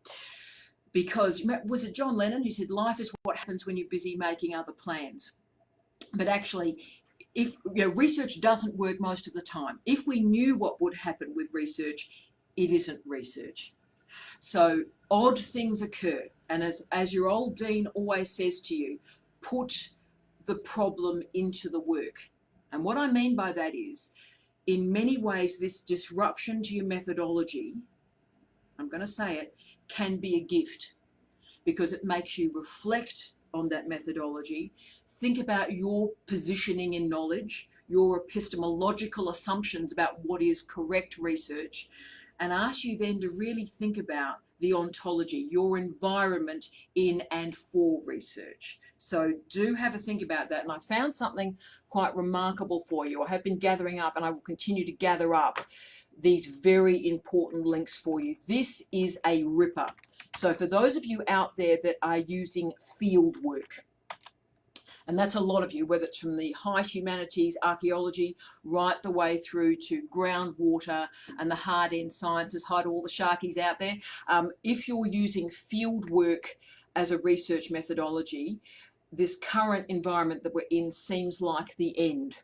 Because was it John Lennon who said life is what happens when you're busy making other plans? But actually, if research doesn't work most of the time, if we knew what would happen with research, it isn't research. So odd things occur. And as your old dean always says to you, put the problem into the work. And what I mean by that is, in many ways, this disruption to your methodology, I'm going to say it, can be a gift because it makes you reflect on that methodology, think about your positioning in knowledge, your epistemological assumptions about what is correct research, and ask you then to really think about the ontology, your environment in and for research. So do have a think about that. And I found something quite remarkable for you. I have been gathering up and I will continue to gather up these very important links for you. This is a ripper. So for those of you out there that are using field work, and that's a lot of you, whether it's from the high humanities, archaeology, right the way through to groundwater and the hard end sciences, hi to all the sharkies out there. If you're using field work as a research methodology, this current environment that we're in seems like the end.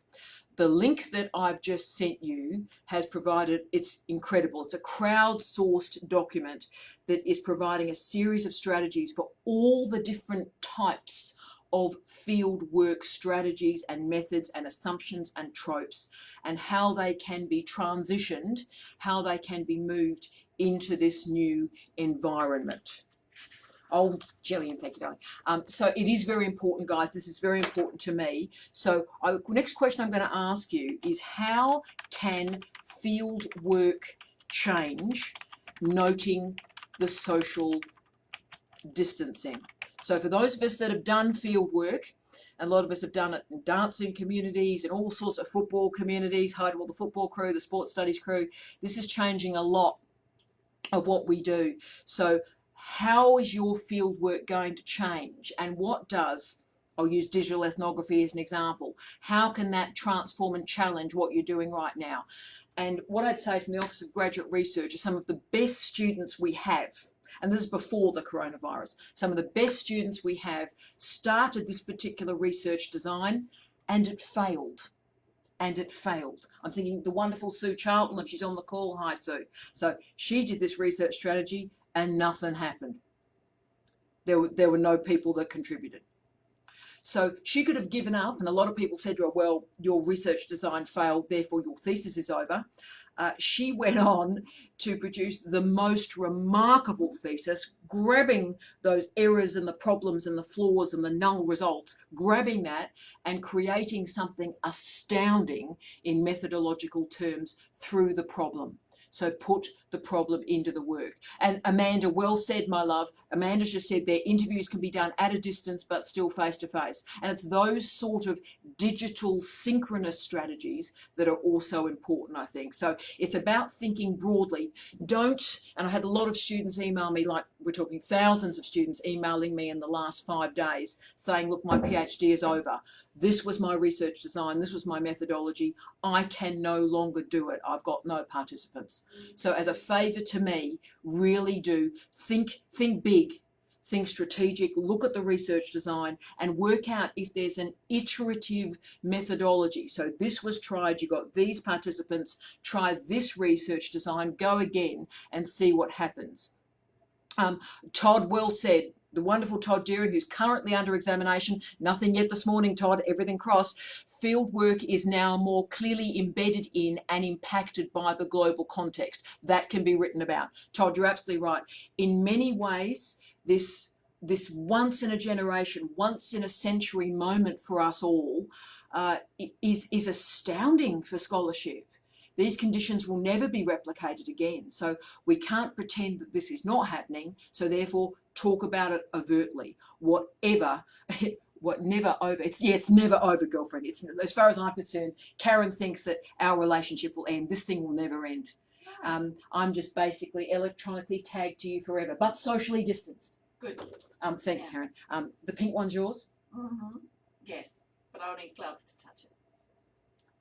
The link that I've just sent you has provided, it's incredible. It's a crowdsourced document that is providing a series of strategies for all the different types of field work strategies and methods and assumptions and tropes, and how they can be transitioned, how they can be moved into this new environment. Oh, Jillian, thank you, darling. So it is very important, guys. This is very important to me. So next question I'm going to ask you is, how can field work change, noting the social distancing? So for those of us that have done field work, and a lot of us have done it in dancing communities and all sorts of football communities, hi to all the football crew, the sports studies crew, this is changing a lot of what we do. So how is your field work going to change, and what does, I'll use digital ethnography as an example, how can that transform and challenge what you're doing right now? And what I'd say from the Office of Graduate Research is some of the best students we have, and this is before the coronavirus, some of the best students we have started this particular research design and it failed. And it failed. I'm thinking the wonderful Sue Charlton, if she's on the call, hi Sue. So she did this research strategy and nothing happened. There were no people that contributed. So she could have given up, and a lot of people said to her, well, your research design failed, therefore your thesis is over. She went on to produce the most remarkable thesis, grabbing those errors and the problems and the flaws and the null results, grabbing that and creating something astounding in methodological terms through the problem. So put the problem into the work. And Amanda, well said, my love. Amanda's just said their interviews can be done at a distance but still face to face. And it's those sort of digital synchronous strategies that are also important, I think. So it's about thinking broadly. Don't, and I had a lot of students email me, like we're talking thousands of students emailing me in the last 5 days saying, look, my PhD is over. This was my research design. This was my methodology. I can no longer do it. I've got no participants. So as a favour to me, really do think big, think strategic, look at the research design and work out if there's an iterative methodology. So this was tried, you got these participants, try this research design, go again and see what happens. Todd well said, the wonderful Todd Deering, who's currently under examination, nothing yet this morning, Todd, everything crossed. Field work is now more clearly embedded in and impacted by the global context. That can be written about. Todd, you're absolutely right. In many ways, this once in a generation, once in a century moment for us all is astounding for scholarship. These conditions will never be replicated again. So we can't pretend that this is not happening. So therefore, talk about it overtly. Whatever, it's never over, girlfriend. It's, as far as I'm concerned, Karen thinks that our relationship will end. This thing will never end. I'm just basically electronically tagged to you forever, but socially distanced. Good. Thank you, Karen. The pink one's yours? Mm-hmm. Yes, but I'll need gloves to touch it.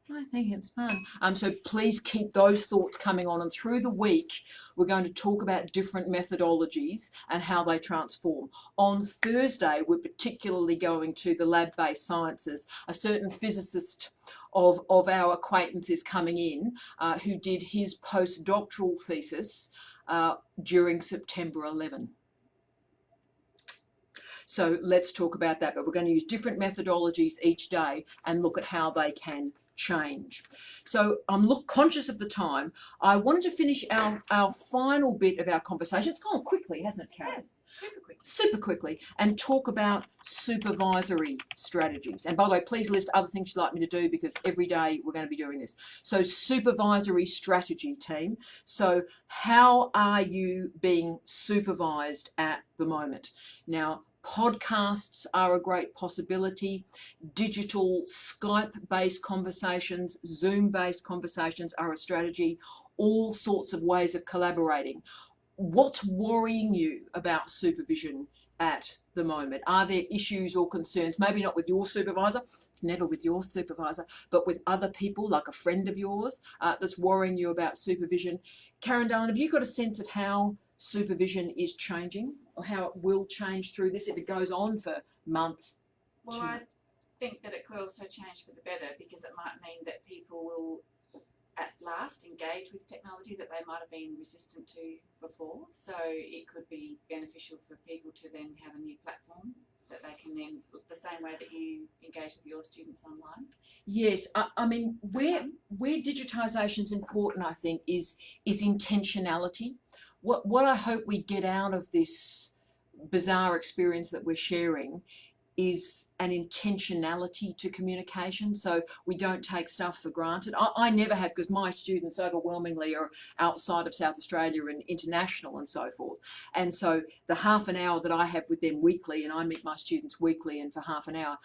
I think it's fun. So please keep those thoughts coming on. And through the week, we're going to talk about different methodologies and how they transform. On Thursday, we're particularly going to the lab-based sciences. A certain physicist of our acquaintance is coming in who did his postdoctoral thesis during September 11. So let's talk about that. But we're going to use different methodologies each day and look at how they can change. So I'm conscious of the time. I wanted to finish our final bit of our conversation. It's gone quickly, hasn't it, Karen? Yes, super quick. Super quickly, and talk about supervisory strategies. And by the way, please list other things you'd like me to do because every day we're going to be doing this. So supervisory strategy team. So how are you being supervised at the moment? Now, podcasts are a great possibility. Digital Skype-based conversations, Zoom-based conversations are a strategy. All sorts of ways of collaborating. What's worrying you about supervision at the moment? Are there issues or concerns, maybe not with your supervisor, it's never with your supervisor, but with other people, like a friend of yours, that's worrying you about supervision? Karen Dallin, have you got a sense of how supervision is changing or how it will change through this if it goes on for months? Well, I think that it could also change for the better because it might mean that people will at last engage with technology that they might have been resistant to before. So it could be beneficial for people to then have a new platform that they can then, the same way that you engage with your students online. Yes, I mean, where digitisation is important, I think, is intentionality. What I hope we get out of this bizarre experience that we're sharing is an intentionality to communication. So we don't take stuff for granted. I never have, because my students overwhelmingly are outside of South Australia and international and so forth. And so the half an hour that I have with them weekly, and I meet my students weekly and for half an hour,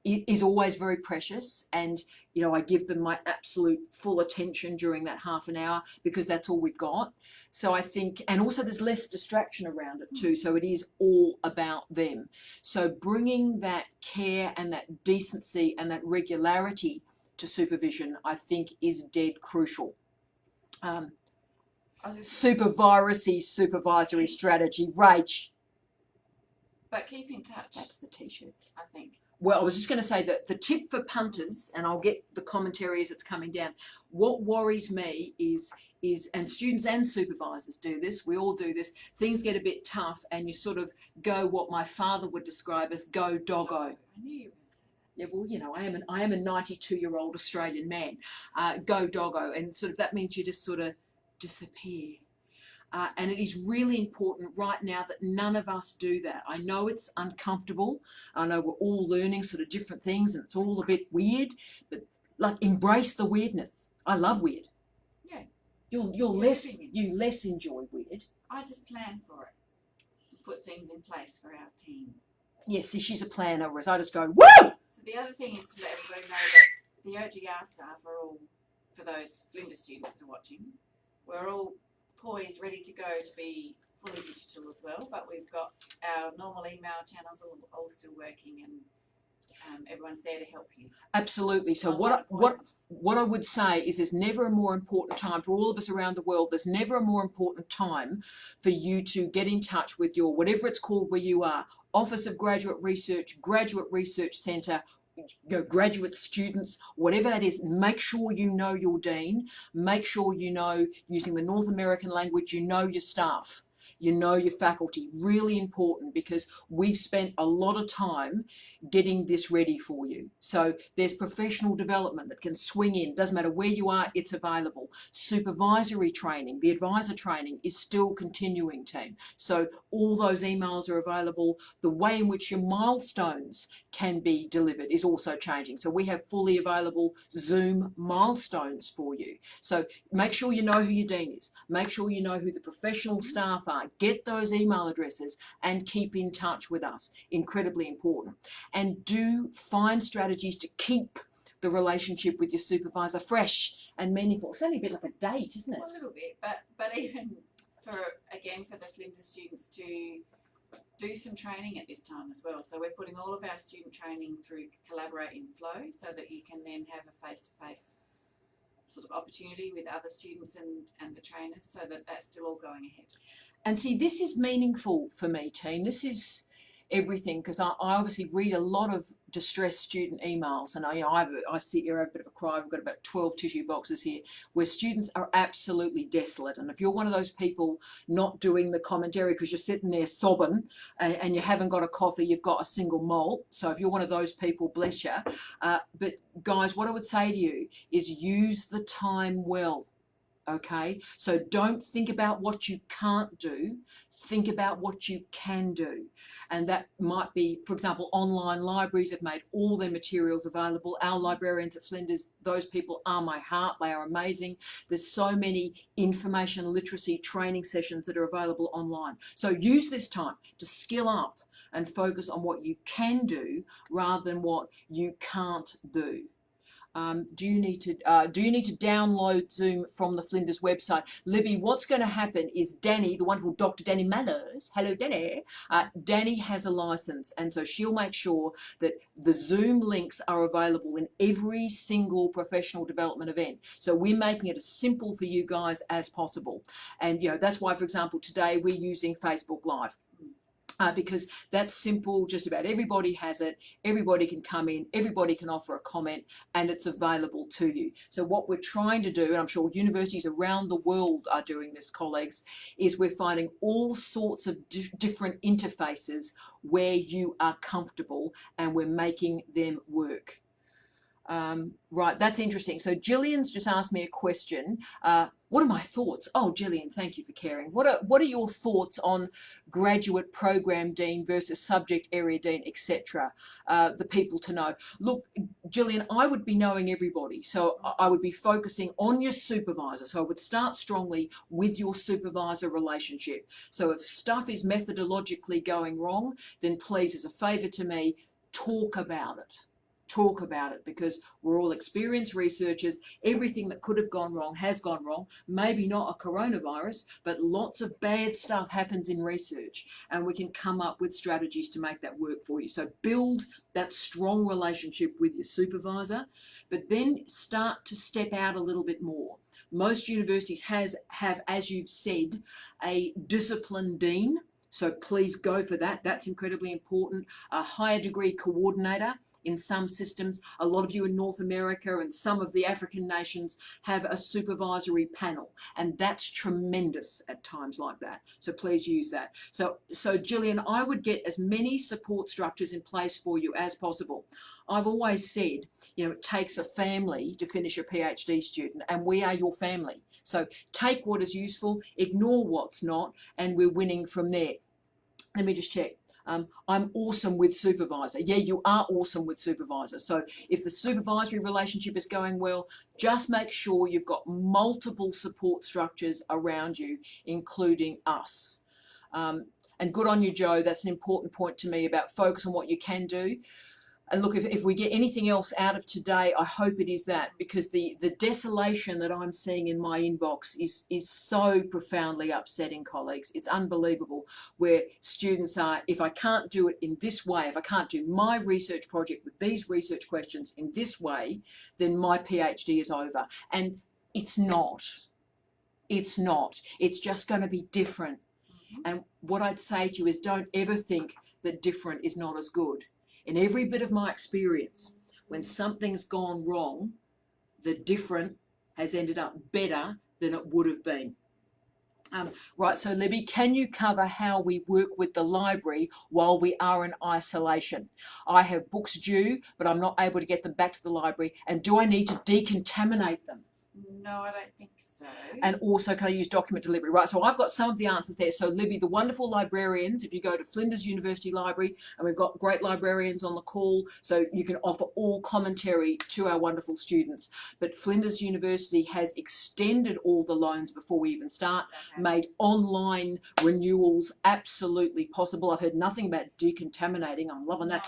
it is always very precious. And, you know, I give them my absolute full attention during that half an hour because that's all we've got. So I think, and also there's less distraction around it too. So it is all about them. So bringing that care and that decency and that regularity to supervision, I think, is dead crucial. Supervisory strategy, Rach. But keep in touch. That's the t-shirt. I think. Well, I was just going to say that the tip for punters, and I'll get the commentary as it's coming down, what worries me is, and students and supervisors do this, we all do this, things get a bit tough and you sort of go what my father would describe as go doggo. I knew you were going to say that. Yeah, well, you know, I am a 92-year-old Australian man. Go doggo, and sort of that means you just sort of disappear. And it is really important right now that none of us do that. I know it's uncomfortable. I know we're all learning sort of different things and it's all a bit weird, but like embrace the weirdness. I love weird. Yeah. You're less you less enjoy weird. I just plan for it, put things in place for our team. Yes, she's a planner, whereas I just go, woo! So the other thing is to let everybody know that the OGR staff are all, for those Flinders students that are watching, we're all poised, ready to go to be fully digital as well, but we've got our normal email channels all still working, and everyone's there to help you. Absolutely. So what I would say is there's never a more important time for all of us around the world. There's never a more important time for you to get in touch with your, whatever it's called where you are, Office of Graduate Research Centre, graduate students, whatever that is. Make sure you know your dean. Make sure you know, using the North American language, you know your staff. You know your faculty. Really important, because we've spent a lot of time getting this ready for you. So there's professional development that can swing in. Doesn't matter where you are, it's available. Supervisory training, the advisor training is still continuing, team. So all those emails are available. The way in which your milestones can be delivered is also changing. So we have fully available Zoom milestones for you. So make sure you know who your dean is. Make sure you know who the professional staff are. Get those email addresses and keep in touch with us. Incredibly important. And do find strategies to keep the relationship with your supervisor fresh and meaningful. It's only a bit like a date, isn't it? A little bit, but even for the Flinders students to do some training at this time as well. So we're putting all of our student training through Collaborate in Flow, so that you can then have a face-to-face sort of opportunity with other students and the trainers, so that that's still all going ahead. And see, this is meaningful for me, team. This is everything, because I obviously read a lot of distressed student emails, and I sit here, I have a bit of a cry. We've got about 12 tissue boxes here where students are absolutely desolate. And if you're one of those people not doing the commentary because you're sitting there sobbing and you haven't got a coffee, you've got a single malt. So if you're one of those people, bless you. But guys, what I would say to you is use the time well. Okay, so don't think about what you can't do, think about what you can do. And that might be, for example, online libraries have made all their materials available. Our librarians at Flinders, those people are my heart, they are amazing. There's so many information literacy training sessions that are available online. So use this time to skill up and focus on what you can do rather than what you can't do. Do you need to download Zoom from the Flinders website? Libby, what's going to happen is Danny, the wonderful Dr. Danny Mallows, hello Danny, Danny has a license, and so she'll make sure that the Zoom links are available in every single professional development event. So we're making it as simple for you guys as possible. And that's why, for example, today we're using Facebook Live. Because that's simple, just about everybody has it, everybody can come in, everybody can offer a comment, and it's available to you. So what we're trying to do, and I'm sure universities around the world are doing this, colleagues, is we're finding all sorts of different interfaces where you are comfortable, and we're making them work. Right, that's interesting. So Gillian's just asked me a question. What are my thoughts? Oh, Gillian, thank you for caring. What are your thoughts on graduate program dean versus subject area dean, etc.? The people to know. Look, Gillian, I would be knowing everybody. So I would be focusing on your supervisor. So I would start strongly with your supervisor relationship. So if stuff is methodologically going wrong, then please, as a favour to me, talk about it. Talk about it, because we're all experienced researchers. Everything that could have gone wrong has gone wrong. Maybe not a coronavirus, but lots of bad stuff happens in research, and we can come up with strategies to make that work for you. So build that strong relationship with your supervisor, but then start to step out a little bit more. Most universities have, as you've said, a discipline dean. So please go for that. That's incredibly important. A higher degree coordinator. In some systems, a lot of you in North America and some of the African nations have a supervisory panel, and that's tremendous at times like that. So please use that. So Gillian, I would get as many support structures in place for you as possible. I've always said, it takes a family to finish a PhD student, and we are your family. So take what is useful, ignore what's not, and we're winning from there. Let me just check. I'm awesome with supervisor. Yeah, you are awesome with supervisor. So if the supervisory relationship is going well, just make sure you've got multiple support structures around you, including us. And good on you, Joe. That's an important point to me about focus on what you can do. And look, if we get anything else out of today, I hope it is that, because the desolation that I'm seeing in my inbox is so profoundly upsetting, colleagues. It's unbelievable where students are, if I can't do it in this way, if I can't do my research project with these research questions in this way, then my PhD is over. And it's not. It's not. It's just going to be different. And what I'd say to you is, don't ever think that different is not as good. In every bit of my experience, when something's gone wrong, the different has ended up better than it would have been. Right, so Libby, can you cover how we work with the library while we are in isolation? I have books due, but I'm not able to get them back to the library. And do I need to decontaminate them? No, I don't think so. And also, can I use document delivery? Right, so I've got some of the answers there. So Libby, the wonderful librarians, if you go to Flinders University Library, and we've got great librarians on the call, so you can offer all commentary to our wonderful students. But Flinders University has extended all the loans before we even start, made online renewals absolutely possible. I've heard nothing about decontaminating. I'm loving that.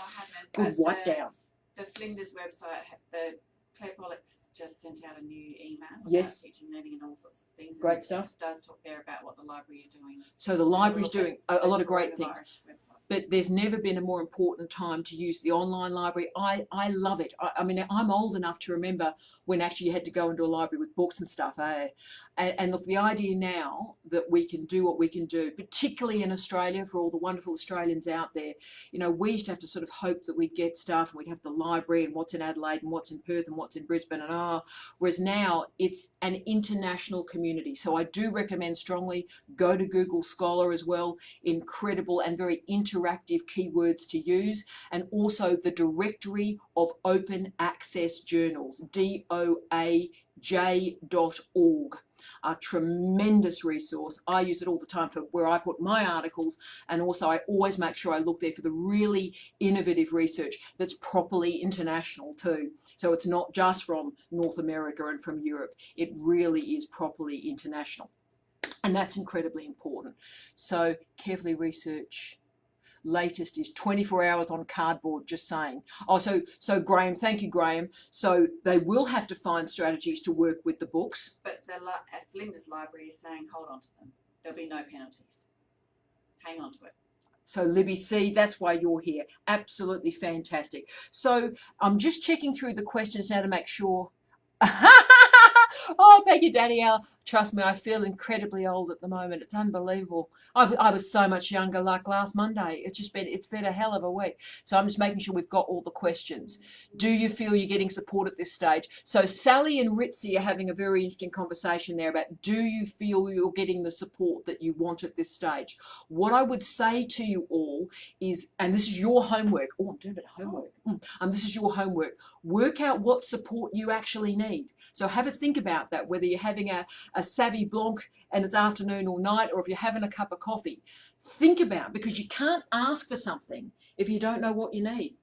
No, good wipe down. The Flinders website, the Claire Pollock's just sent out a new email Yes. about teaching, learning and all sorts of things. Great and stuff. It does talk there about what the library are doing. So the library's doing a lot of great coronavirus things. website. But there's never been a more important time to use the online library. I love it. I mean, I'm old enough to remember when actually you had to go into a library with books and stuff. And look, the idea now that we can do what we can do, particularly in Australia, for all the wonderful Australians out there, you know, we used to have to sort of hope that we'd get stuff and we'd have the library and what's in Adelaide and what's in Perth and what's in Brisbane whereas now it's an international community. So I do recommend strongly go to Google Scholar as well. Incredible and very interactive keywords to use, and also the directory of open access journals, DOAJ.org. A tremendous resource. I use it all the time for where I put my articles, and also I always make sure I look there for the really innovative research that's properly international too. So it's not just from North America and from Europe. It really is properly international. And that's incredibly important. So carefully research. Latest is 24 hours on cardboard, just saying. Oh, so Graham, thank you, Graham. So they will have to find strategies to work with the books. But the Flinders Library is saying hold on to them. There'll be no penalties. Hang on to it. So Libby C, that's why you're here. Absolutely fantastic. So I'm just checking through the questions now to make sure. Oh, thank you, Danielle. Trust me, I feel incredibly old at the moment. It's unbelievable. I was so much younger like last Monday. It's been a hell of a week. So I'm just making sure we've got all the questions. Do you feel you're getting support at this stage? So Sally and Ritzy are having a very interesting conversation there about, do you feel you're getting the support that you want at this stage? What I would say to you all is, and this is your homework. Oh, I'm doing a bit of homework. This is your homework. Work out what support you actually need. So have a think about that, whether you're having a Savvy Blanc and it's afternoon or night, or if you're having a cup of coffee. Think about, because you can't ask for something if you don't know what you need.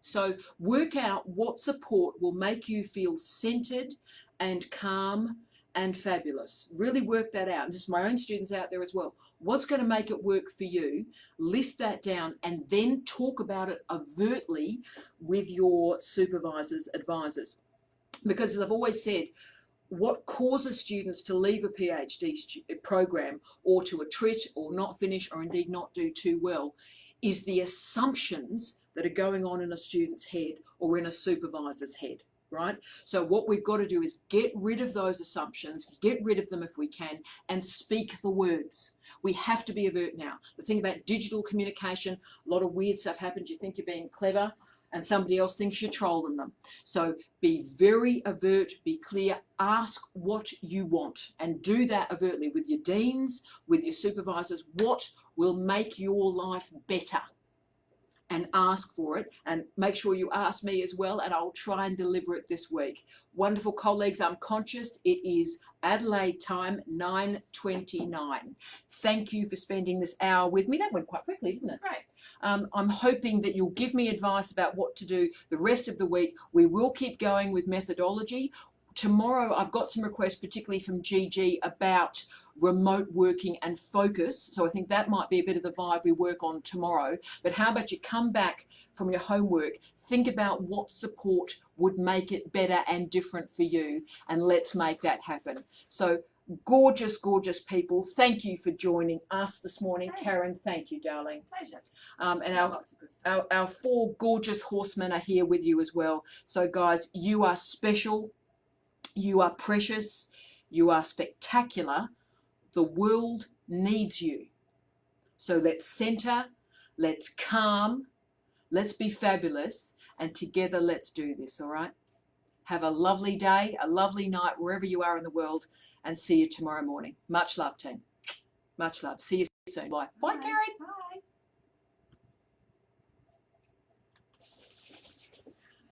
So work out what support will make you feel centered and calm and fabulous. Really work that out. And this is my own students out there as well. What's going to make it work for you? List that down and then talk about it overtly with your supervisors, advisors. Because as I've always said, what causes students to leave a PhD program or to attrit or not finish or indeed not do too well is the assumptions that are going on in a student's head or in a supervisor's head, right? So what we've got to do is get rid of those assumptions, get rid of them if we can, and speak the words. We have to be avert now. The thing about digital communication, a lot of weird stuff happens. You think you're being clever, and somebody else thinks you're trolling them. So be very avert, be clear, ask what you want, and do that overtly with your deans, with your supervisors. What will make your life better? and ask for it, and make sure you ask me as well, and I'll try and deliver it this week. Wonderful colleagues, I'm conscious it is Adelaide time, 9:29. Thank you for spending this hour with me. That went quite quickly, didn't it? Great. I'm hoping that you'll give me advice about what to do the rest of the week. We will keep going with methodology. Tomorrow I've got some requests, particularly from GG, about remote working and focus. So I think that might be a bit of the vibe we work on tomorrow. But how about you come back from your homework, think about what support would make it better and different for you, and let's make that happen. So gorgeous, gorgeous people, thank you for joining us this morning. Thanks. Karen, thank you, darling. Pleasure. And Lots of good stuff. our 4 gorgeous horsemen are here with you as well. So guys, you are special. You are precious. You are spectacular. The world needs you. So let's center, let's calm, let's be fabulous, and together let's do this, all right? Have a lovely day, a lovely night, wherever you are in the world, and see you tomorrow morning. Much love, team. Much love. See you soon. Bye. Bye, Karen. Bye.